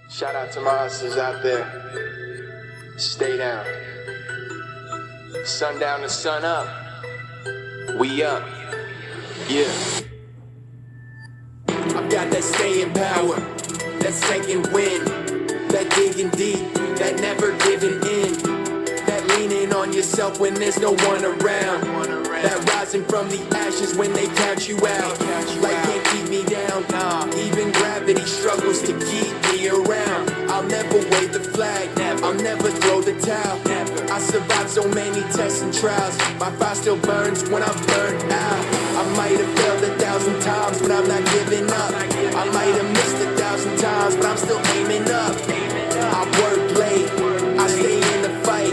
Shout out to my hustlers out there. Stay down. Sun down to sun up. We up. Yeah. I've got that staying power, that second wind, that digging deep, that never giving in, that leaning on yourself when there's no one around, that rising from the ashes when they count you out. Life can't keep me down, even gravity struggles to keep me around. I'll never wave the flag, I'll never throw the towel. I survived so many tests and trials, my fire still burns when I'm burnt out. I might have failed 1,000 times, but I'm not giving up. I might have missed 1,000 times, but I'm still aiming up. I work late, I stay in the fight,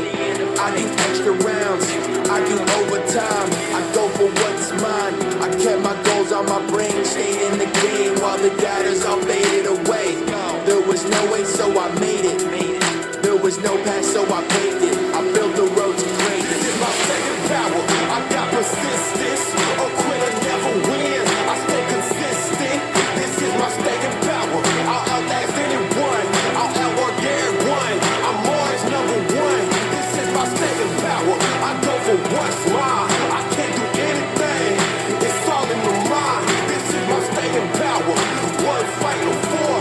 I do extra rounds, I do overtime, I go for what's mine. I kept my goals on my brain, stayed in the game while the doubters all faded away. There was no way, so I made it. There was no path, so I paved it. I built the road to greatness. This is my second power, I got persistence. A quitter never wins, I stay consistent. This is my staying power, I'll outlast anyone, I'll outwork everyone. I'm Mars #1. This is my staying power, I go for what's mine. I can't do anything, it's all in my mind. This is my staying power, worth fighting for.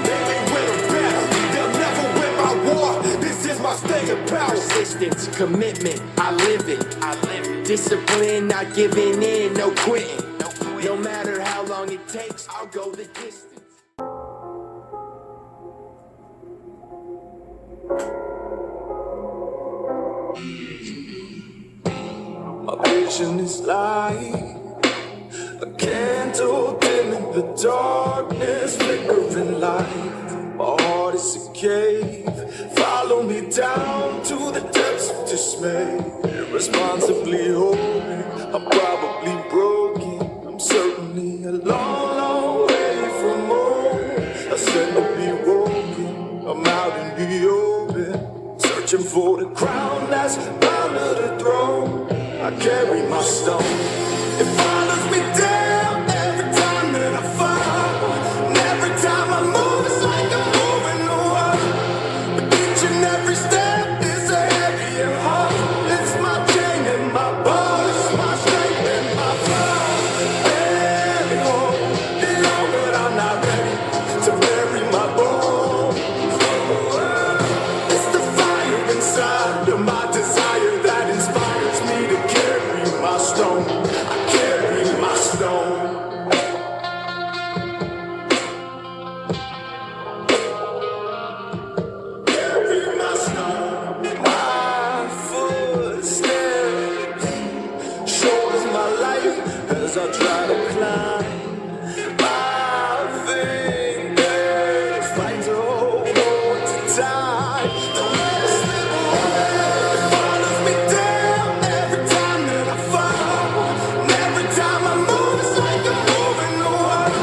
They ain't winning better, they'll never win my war. This is my staying power. Persistence, commitment, I live it. Discipline, not giving in, no quitting. No matter how long it takes, I'll go the distance. My vision is like a candle dim in the darkness, flickering light. My heart is a cave, follow me down to the depths of dismay. Irresponsibly hoping, I'm probably broken. I'm certainly a long, long way from home. I said to be woken, I'm out in the open, searching for the crown that's under the throne. I carry my stone, it follows me down every time that I fall. And every time I move, it's like I'm moving the world. But each and every step is a heavier heart. It's my chain and my ball, it's my strength and my flow. Let it hold it on, but I'm not ready to bury my bones. It's the fire inside of my desire that inspires me to carry my stone. I carry my stone. Carry my stone. My footsteps shows my life as I try to climb. My fingers fight to hold on to time. Don't let it slip away. It follows me down every time that I fall. And every time I move, it's like I'm moving the world.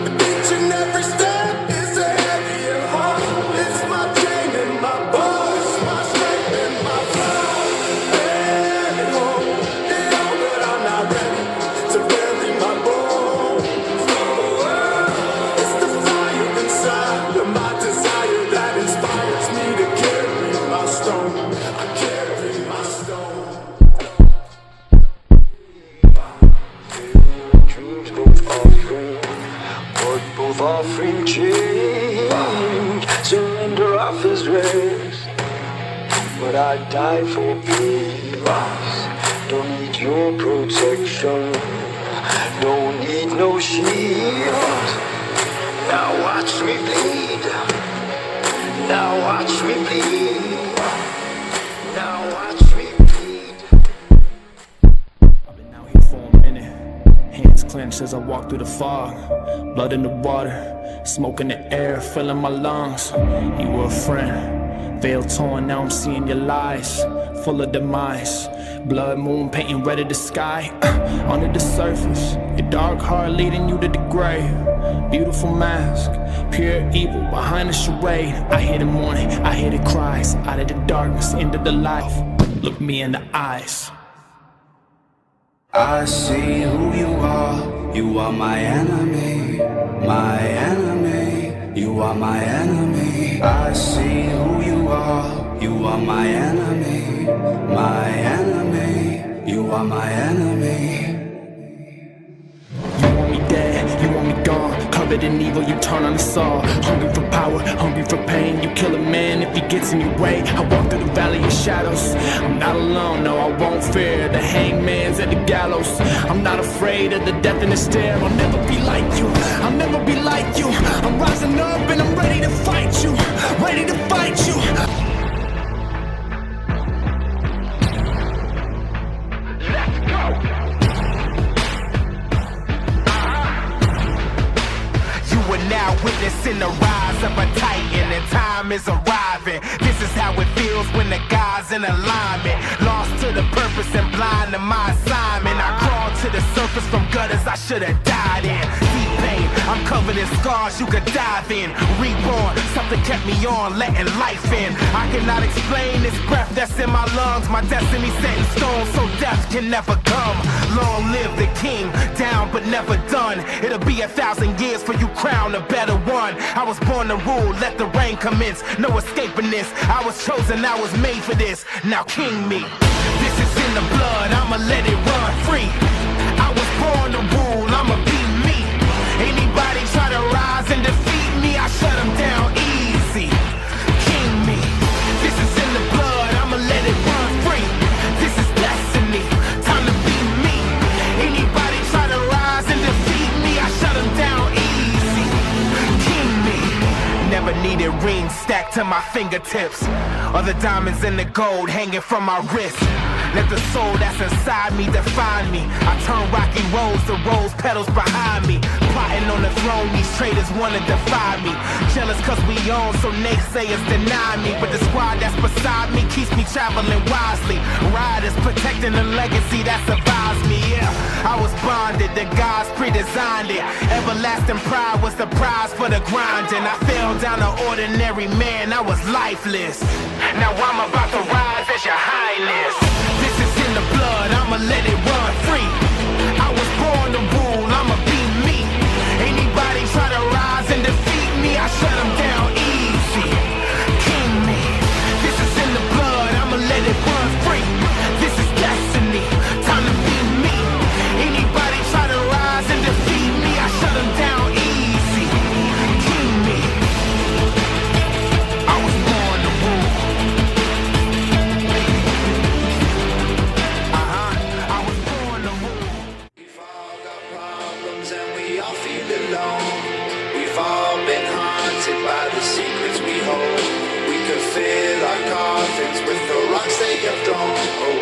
But each and every step is a heavier heart. It's my chain and my ball, it's my strength and my flow. Let it hold it on, but I'm not ready to bury my bones. It's the fire inside of my desire that inspires me to carry my stone. I carry my stone. Dreams both offering, but both offering change. Surrender offers rest, but I die for peace. Don't need your protection, don't need no shield. Now watch me bleed, now watch me bleed, now watch me bleed. I've been out here for a minute, hands clenched as I walk through the fog. Blood in the water, smoke in the air, filling my lungs. You were a friend, veil torn, now I'm seeing your lies, full of demise. Blood moon painting red of the sky. Under the surface, your dark heart leading you to the grave. Beautiful mask, pure evil behind the charade. I hear the mourning, I hear the cries, out of the darkness, into the light. Look me in the eyes. I see who you are my enemy, my enemy. You are my enemy. I see who you are. You are my enemy. My enemy. You are my enemy. You want me dead, you want me gone. Covered in evil, you turn on us all. Hungry for power, hungry for pain. You kill a man if he gets in your way. I walk through the valley of shadows. I'm not alone, no, I won't fear. The hangman's at the gallows. I'm not afraid of the death in the stare. I'll never be like you, I'll never be like you. I'm rising up and I'm ready to fight you. Ready to fight you. Now witnessing the rise of a titan, and time is arriving. This is how it feels when the God's in alignment. Lost to the purpose and blind to my assignment. I crawled to the surface from gutters I should have died in. Deep pain, I'm covered in scars you could dive in. Reborn, something kept me on, letting life in. I cannot explain this breath that's in my lungs. My destiny set in stone, so death can never come. Long live the king, down but never done. It'll be 1,000 years for you crown a better one. I was born to rule, let the rain commence. No escaping this, I was chosen, I was made for this. Now king me, this is in the blood, I'ma let it run free. I was born to rule, I'ma be me. Anybody try to rise and defeat me, I shut them down easy. King me, this is in the blood, I'ma let it run free. This is destiny, time to be me. Anybody try to rise and defeat me, I shut them down easy. King me, never needed rings stacked to my fingertips, or the diamonds and the gold hanging from my wrist. Let the soul that's inside me define me. I turn rocky roads to rose petals behind me. Plotting on the throne, these traitors wanna defy me. Jealous cause we own, so naysayers deny me. But the squad that's beside me keeps me traveling wisely. Riders protecting the legacy that survives me, yeah. I was bonded, the gods pre-designed it. Everlasting pride was the prize for the grinding. I fell down an ordinary man, I was lifeless. Now I'm about to rise as your highness. This is in the blood, I'ma let it run free. I was born to rule, I'ma be me. Anybody try to rise and defeat me, I shut them down easy. King me, this is in the blood, I'ma let it run free. This is destiny, time to be me. Anybody try to rise and defeat me, I shut them down easy. King me, I was born to rule. We've all got problems and we all feel alone. We've all been haunted by the secrets we hold. We could fill our coffins with the rocks they have thrown.